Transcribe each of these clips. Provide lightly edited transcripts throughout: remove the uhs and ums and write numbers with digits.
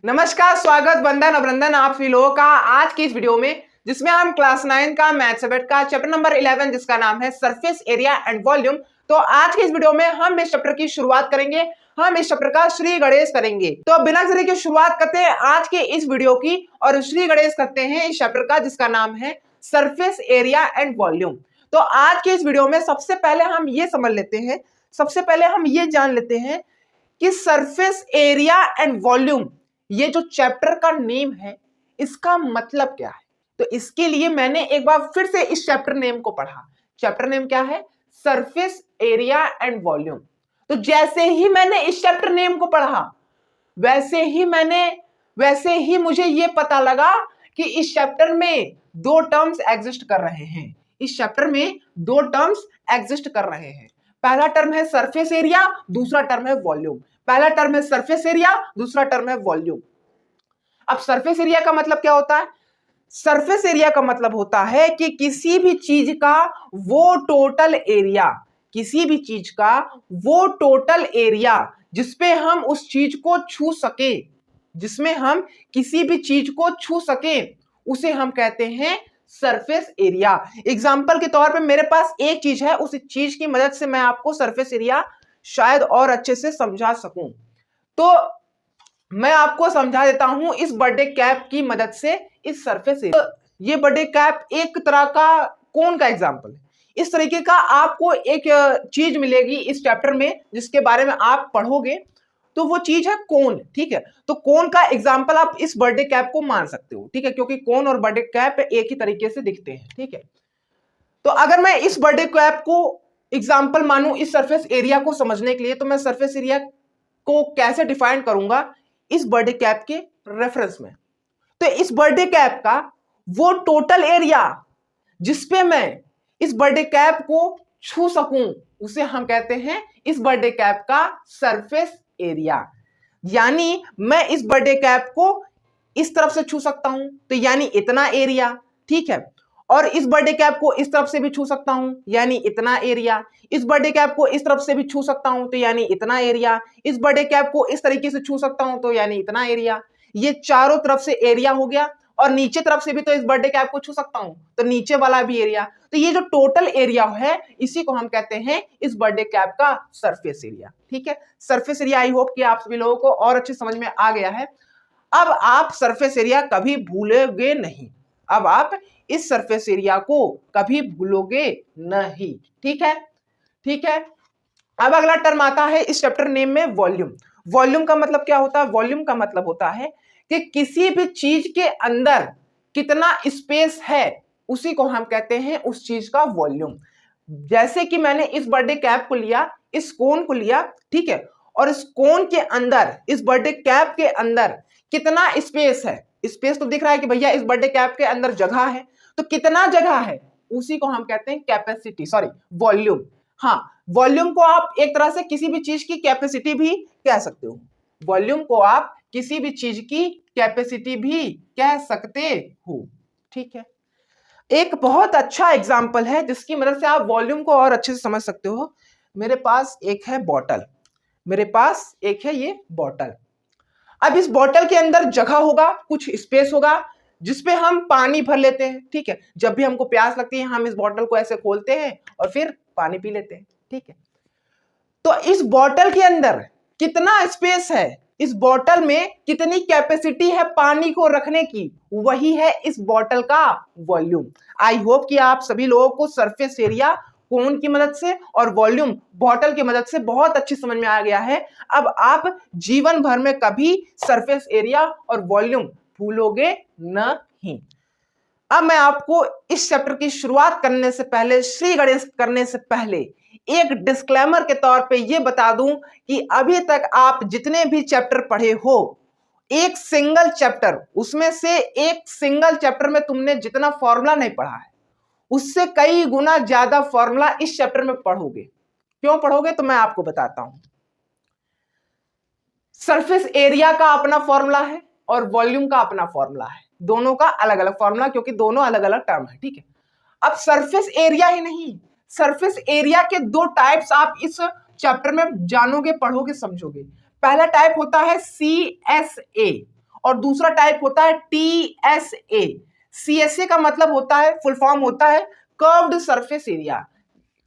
नमस्कार, स्वागत, वंदन, अभिनंदन आप सभी लोगों का आज की इस वीडियो में, जिसमें हम क्लास 9 का मैथ सब्जेक्ट का चैप्टर नंबर 11 जिसका नाम है सरफेस एरिया एंड वॉल्यूम। तो आज के इस वीडियो में हम इस चैप्टर की शुरुआत करेंगे। हम इस चैप्टर का श्री गणेश करेंगे। तो अब बिना देरी के शुरुआत करते हैं आज के इस वीडियो की और श्री गणेश करते हैं इस चैप्टर का जिसका नाम है सरफेस एरिया एंड वॉल्यूम। तो आज के इस वीडियो में सबसे पहले हम ये समझ लेते हैं, सबसे पहले हम ये जान लेते हैं कि सरफेस एरिया एंड वॉल्यूम ये जो चैप्टर का नेम है इसका मतलब क्या है। तो इसके लिए मैंने एक बार फिर से इस चैप्टर नेम को पढ़ा। चैप्टर नेम क्या है? Surface area and volume. तो जैसे ही मैंने इस चैप्टर नेम को पढ़ा वैसे ही मुझे ये पता लगा कि इस चैप्टर में दो टर्म्स एग्जिस्ट कर रहे हैं। इस चैप्टर में दो टर्म्स एग्जिस्ट कर रहे हैं। पहला टर्म है सरफेस एरिया, दूसरा टर्म है वॉल्यूम। पहला टर्म है सरफेस एरिया, दूसरा टर्म है वॉल्यूम। अब सरफेस एरिया का मतलब क्या होता है? सरफेस एरिया का मतलब होता है कि किसी भी चीज का वो टोटल एरिया, किसी भी चीज का वो टोटल एरिया जिसपे हम उस चीज को छू सके, जिसमें हम किसी भी चीज को छू सके, उसे हम कहते हैं सरफेस एरिया। एग्जाम्पल के तौर पे मेरे पास एक चीज है, उस चीज की मदद से मैं आपको सरफेस एरिया शायद और अच्छे से समझा सकूं। तो मैं आपको समझा देता हूं इस बर्थडे कैप की मदद से इस सरफेस एरिया। तो ये बर्थडे कैप एक तरह का कोन का एग्जाम्पल है। इस तरीके का आपको एक चीज मिलेगी इस चैप्टर में जिसके बारे में आप पढ़ोगे, तो वो चीज है कोन। ठीक है, तो कोन का एग्जाम्पल आप इस बर्थडे कैप को मान सकते हो। ठीक है, क्योंकि कोन और बर्थडे कैप एक ही तरीके से दिखते हैं। ठीक है, तो अगर मैं इस बर्थडे कैप को एग्जाम्पल मानूं इस सरफेस एरिया को समझने के लिए, तो मैं सरफेस एरिया को कैसे डिफाइन करूंगा? इस बर्थडे कैप के रेफरेंस में। तो इस बर्थडे कैप का वो टोटल एरिया जिसपे मैं इस बर्थडे कैप को छू सकूं, उसे हम कहते हैं इस बर्थडे कैप का सरफेस एरिया। यानी मैं इस बर्थडे कैप को इस तरफ से छू सकता हूं, तो यानी इतना एरिया। ठीक है, और इस बर्थडे कैप को इस तरफ से भी छू सकता हूं, यानी इतना एरिया। इस बर्थडे कैप को इस तरफ से भी छू सकता हूं, तो यानी इतना एरिया। इस बर्थडे कैप को इस तरीके से छू सकता हूं, तो यानी इतना एरिया। ये चारों तरफ से एरिया हो गया, और नीचे तरफ से भी तो इस बर्थडे कैप को छू सकता हूं, तो नीचे वाला भी एरिया। तो ये जो टोटल एरिया है इसी को हम कहते हैं इस बर्थडे कैप का सरफेस एरिया। ठीक है, सरफेस एरिया आई होप कि आप सभी लोगों को और अच्छे समझ में आ गया है। अब आप सरफेस एरिया कभी भूलोगे नहीं। अब आप इस सरफेस एरिया को कभी भूलोगे नहीं। ठीक है, ठीक है। अब अगला टर्म आता है इस चैप्टर नेम में वॉल्यूम। वॉल्यूम का मतलब क्या होता है? वॉल्यूम का मतलब होता है कि किसी भी चीज के अंदर कितना स्पेस है, उसी को हम कहते हैं उस चीज का वॉल्यूम। जैसे कि मैंने इस बर्थडे कैप को लिया, इस कोन को लिया, ठीक है, और इस कोन के अंदर, इस बर्थडे कैप के अंदर कितना स्पेस है? स्पेस तो दिख रहा है कि भैया इस बर्थडे कैप के अंदर जगह है, तो कितना जगह है उसी को हम कहते हैं कैपेसिटी, सॉरी वॉल्यूम। हाँ, वॉल्यूम को आप एक तरह से किसी भी चीज की कैपेसिटी भी कह सकते हो। वॉल्यूम को आप किसी भी चीज की कैपेसिटी भी कह सकते हो। ठीक है, एक बहुत अच्छा एग्जाम्पल है जिसकी मदद से आप वॉल्यूम को और अच्छे से समझ सकते हो। मेरे पास एक है बॉटल, मेरे पास एक है ये बॉटल। अब इस बॉटल के अंदर जगह होगा, कुछ स्पेस होगा जिसपे हम पानी भर लेते हैं। ठीक है, जब भी हमको प्यास लगती है हम इस बॉटल को ऐसे खोलते हैं और फिर पानी पी लेते हैं। ठीक है, तो इस बॉटल के अंदर कितना स्पेस है, इस बॉटल में कितनी कैपेसिटी है पानी को रखने की, वही है इस बॉटल का वॉल्यूम। आई होप कि आप सभी लोगों को सरफेस एरिया कोन की मदद से और वॉल्यूम बॉटल की मदद से बहुत अच्छी समझ में आ गया है। अब आप जीवन भर में कभी सरफेस एरिया और वॉल्यूम भूलोगे नहीं। अब मैं आपको इस चैप्टर की शुरुआत करने से पहले, श्री गणेश करने से पहले, एक डिस्क्लेमर के तौर पे ये बता दूं कि अभी तक आप जितने भी चैप्टर पढ़े हो, एक सिंगल चैप्टर, उसमें से एक सिंगल चैप्टर में तुमने जितना फॉर्मूला नहीं पढ़ा है उससे कई गुना ज्यादा फॉर्मूला इस चैप्टर में पढ़ोगे। क्यों पढ़ोगे? तो मैं आपको बताता हूं। सरफेस एरिया का अपना फॉर्मूला है और वॉल्यूम का अपना फॉर्मूला है, दोनों का अलग अलग फॉर्मूला, क्योंकि दोनों अलग अलग टर्म है। ठीक है, अब सरफेस एरिया ही नहीं, सरफेस एरिया के दो टाइप्स आप इस चैप्टर में जानोगे, पढ़ोगे, समझोगे। पहला टाइप होता है CSA और दूसरा टाइप होता है TSA। CSA का मतलब होता है, फुल फॉर्म होता है curved surface area.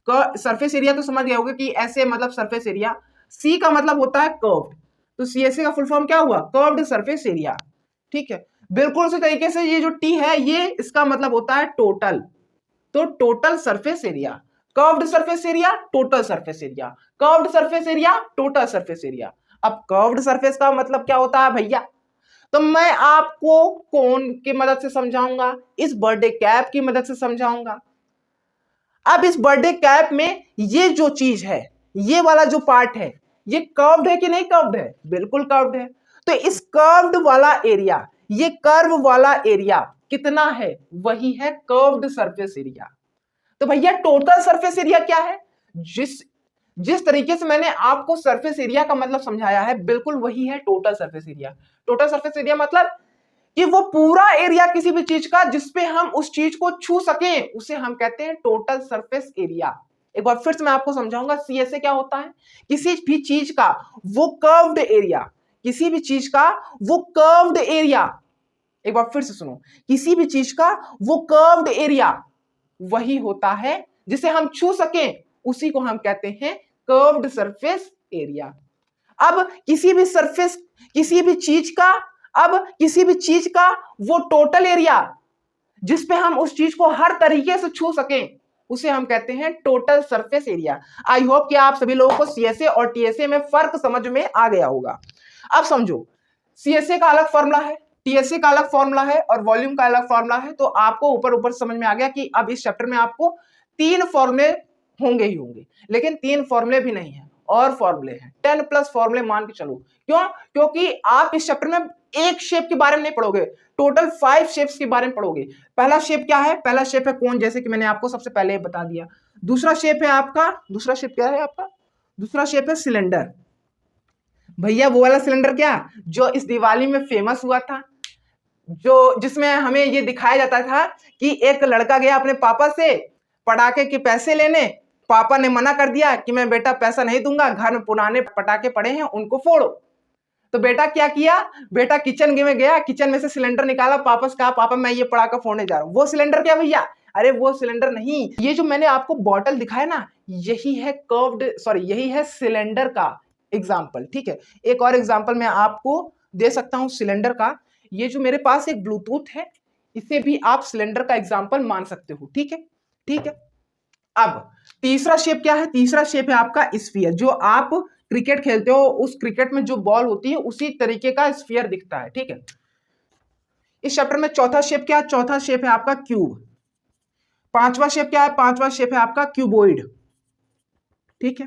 Surface area तो समझ गए होंगे कि ऐसे मतलब सरफेस एरिया। C का मतलब होता है कर्व्ड, तो CSA का फुल फॉर्म क्या हुआ? Curved surface area. ठीक है, बिल्कुल उसी तरीके से ये जो T है ये इसका मतलब होता है टोटल, तो total surface area. Curved surface area, total surface area, curved surface area, total surface area. अब कर्व्ड सरफेस का मतलब क्या होता है भैया? तो मैं आपको कोन की मदद से समझाऊंगा, इस बर्थडे कैप की मदद से समझाऊंगा। अब इस बर्थडे कैप में ये जो चीज है, ये वाला जो पार्ट है, ये कर्व्ड है कि नहीं कर्व्ड है? बिल्कुल कर्व्ड है। तो इस कर्व्ड वाला एरिया, ये कर्व वाला एरिया कितना है? वही है कर्व्ड सरफेस एरिया। तो भैया टोटल सरफेस एरिया क्या है? जिस जिस तरीके से मैंने आपको सरफेस एरिया का मतलब समझाया है, बिल्कुल वही है total surface area. Total surface area मतलब कि वो पूरा एरिया किसी भी चीज का जिसपे हम उस चीज को छू सकें, उसे हम कहते हैं टोटल सरफेस एरिया। एक बार फिर से मैं आपको समझाऊंगा CSA क्या होता है। किसी भी चीज का वो कर्व्ड एरिया, किसी भी चीज का वो कर्व्ड एरिया, एक बार फिर से सुनो, किसी भी चीज का वो कर्व्ड एरिया वही होता है जिसे हम छू सकें, उसी को हम कहते हैं कर्व्ड सरफेस एरिया। अब किसी भी सरफेस, किसी भी चीज का, अब किसी भी चीज का वो टोटल एरिया जिसपे हम उस चीज को हर तरीके से छू सकें, उसे हम कहते हैं total surface area. I hope कि आप सभी लोगों को CSA और TSA में फर्क समझ में आ गया होगा। अब समझो, CSA का अलग फॉर्मूला है, TSA का अलग फॉर्मूला है और वॉल्यूम का अलग फॉर्मूला है। तो आपको ऊपर ऊपर समझ में आ गया कि अब इस चैप्टर में आपको 3 फॉर्मूले होंगे ही होंगे, लेकिन 3 फॉर्मूले भी नहीं है और फॉर्मूले हैं 10 प्लस फॉर्मूले मान के चलो। क्यों? क्योंकि आप इस चैप्टर में एक शेप के बारे में नहीं पढ़ोगे, टोटल 5 शेप्स के बारे में पढ़ोगे। पहला शेप क्या है? पहला शेप है कोन, जैसे कि मैंने आपको सबसे पहले बता दिया। दूसरा शेप है आपका, दूसरा शेप क्या है आपका? दूसरा शेप है सिलेंडर। भैया वो वाला सिलेंडर क्या जो इस दिवाली में फेमस हुआ था, जो जिसमें हमें ये दिखाया जाता था कि एक लड़का गया अपने पापा से पटाखे के पैसे लेने, पापा ने मना कर दिया कि मैं बेटा पैसा नहीं दूंगा, घर में पुराने पटाखे पड़े हैं उनको फोड़ो। तो बेटा क्या किया? बेटा किचन में गया, किचन में से सिलेंडर निकाला, पापा से कहा पापा मैं ये पटाखा फोड़ने जा रहा हूँ। वो सिलेंडर क्या भैया? अरे वो सिलेंडर नहीं, ये जो मैंने आपको बॉटल दिखाया ना, यही है कर्व्ड, सॉरी यही है सिलेंडर का एग्जाम्पल। ठीक है, एक और एग्जाम्पल मैं आपको दे सकता हूँ सिलेंडर का। ये जो मेरे पास एक ब्लूटूथ है, इसे भी आप सिलेंडर का एग्जाम्पल मान सकते हो। ठीक है, ठीक है। अब तीसरा शेप क्या है? तीसरा शेप है आपका स्फीयर। जो आप क्रिकेट खेलते हो, उस क्रिकेट में जो बॉल होती है उसी तरीके का स्फीयर दिखता है। ठीक है, इस चैप्टर में चौथा शेप क्या है? चौथा शेप है आपका क्यूब। पांचवा शेप क्या है? पांचवा शेप है आपका क्यूबोइड। ठीक है,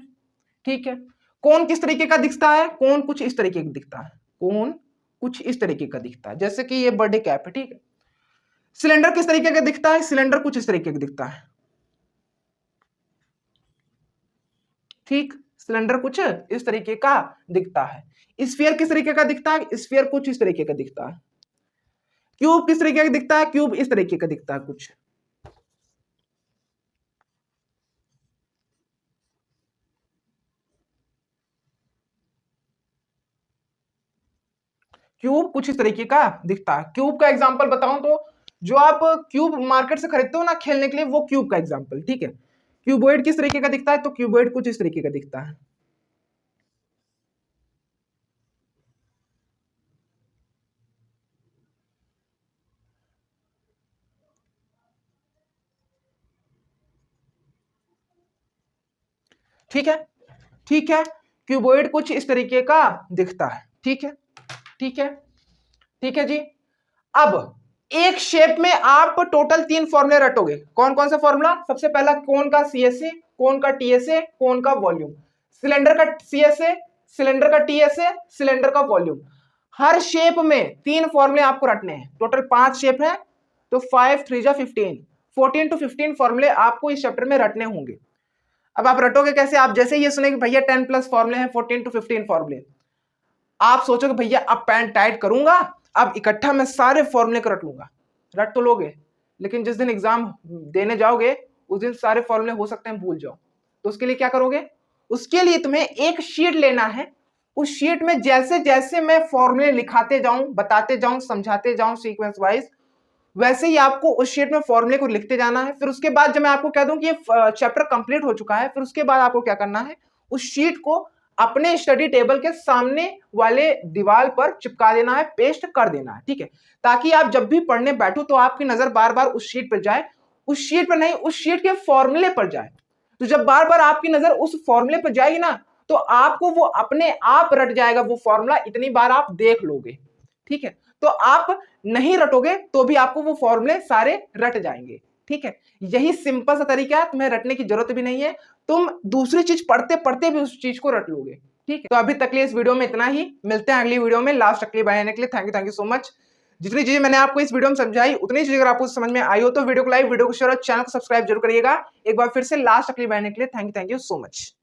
ठीक है। कौन किस तरीके का दिखता है? कौन कुछ इस तरीके का दिखता है, कौन कुछ इस तरीके का दिखता है, जैसे कि ये बर्थडे कैप है। ठीक है, सिलेंडर किस तरीके का दिखता है? सिलेंडर कुछ इस तरीके का दिखता है। ठीक, सिलेंडर कुछ इस तरीके का दिखता है। स्फीयर किस तरीके का दिखता है? स्फीयर कुछ इस तरीके का दिखता है। क्यूब किस तरीके का दिखता है? क्यूब इस तरीके का दिखता है कुछ। क्यूब कुछ इस तरीके का दिखता है। क्यूब का एग्जांपल बताऊं तो जो आप क्यूब मार्केट से खरीदते हो ना खेलने के लिए, वो क्यूब का एग्जांपल। ठीक है, क्यूबॉइड किस तरीके का दिखता है? तो क्यूबॉइड कुछ इस तरीके का दिखता है। ठीक है, ठीक है, क्यूबॉइड कुछ इस तरीके का दिखता है। ठीक है, ठीक है, ठीक है जी। अब एक शेप में आप टोटल 3 फॉर्मूले रटोगे। कौन कौन सा फॉर्मूला? सबसे पहला कोन का CSA, कोन का TSA, कोन का वॉल्यूम। सिलेंडर का CSA, सिलेंडर का TSA, सिलेंडर का वॉल्यूम। हर शेप में 3 फॉर्मूले आपको रटने हैं। टोटल 5 शेप है, तो 5 3 जा 15, 14 to 15 फॉर्मूले आपको इस चैप्टर में रटने होंगे। अब आप रटोगे कैसे? आप जैसे ये सुने कि भैया 10 प्लस फॉर्मूले हैं, 14 to 15 फॉर्मूले, आप सोचोगे भैया अब पैंट टाइट करूंगा, अब इकट्ठा मैं सारे फॉर्मूले को रट लूंगा। रट तो लोगे, लेकिन जिस दिन एग्जाम देने जाओगे उस दिन सारे फॉर्मूले हो सकते हैं भूल जाओ। तो उसके लिए क्या करोगे? उसके लिए तुम्हें एक शीट लेना है उस शीट में जैसे जैसे मैं फॉर्मूले लिखाते जाऊं, बताते जाऊं, समझाते जाऊं सीक्वेंस वाइज, वैसे ही आपको उस शीट में फॉर्मूले को लिखते जाना है। फिर उसके बाद जब मैं आपको कह दूं कि ये चैप्टर कंप्लीट हो चुका है, फिर उसके बाद आपको क्या करना है, उस शीट को अपने स्टडी टेबल के सामने वाले दीवार पर चिपका देना है, पेस्ट कर देना है, ठीक है, ताकि आप जब भी पढ़ने बैठो तो आपकी नजर बार बार उस शीट पर जाए, उस शीट पर नहीं, उस शीट के फॉर्मूले पर जाए। तो जब बार बार आपकी नजर उस फॉर्मूले पर जाएगी ना, तो आपको वो अपने आप रट जाएगा वो फॉर्मूला, इतनी बार आप देख लोगे, ठीक है। तो आप नहीं रटोगे तो भी आपको वो फॉर्मूले सारे रट जाएंगे, ठीक है। यही सिंपल सा तरीका है, तुम्हें रटने की जरूरत भी नहीं है, तुम दूसरी चीज पढ़ते पढ़ते भी उस चीज को रट लोगे, ठीक है। तो अभी तक के लिए इस वीडियो में इतना ही, मिलते हैं अगली वीडियो में। लास्ट तक के लिए बनाने के लिए थैंक यू सो मच। जितनी चीजें मैंने आपको इस वीडियो में समझाई, उतनी चीजें अगर आपको समझ में आई हो तो वीडियो को लाइक, वीडियो को शेयर और चैनल को सब्सक्राइब जरूर करिएगा। एक बार फिर से लास्ट तक के लिए बनाने के लिए थैंक यू सो मच।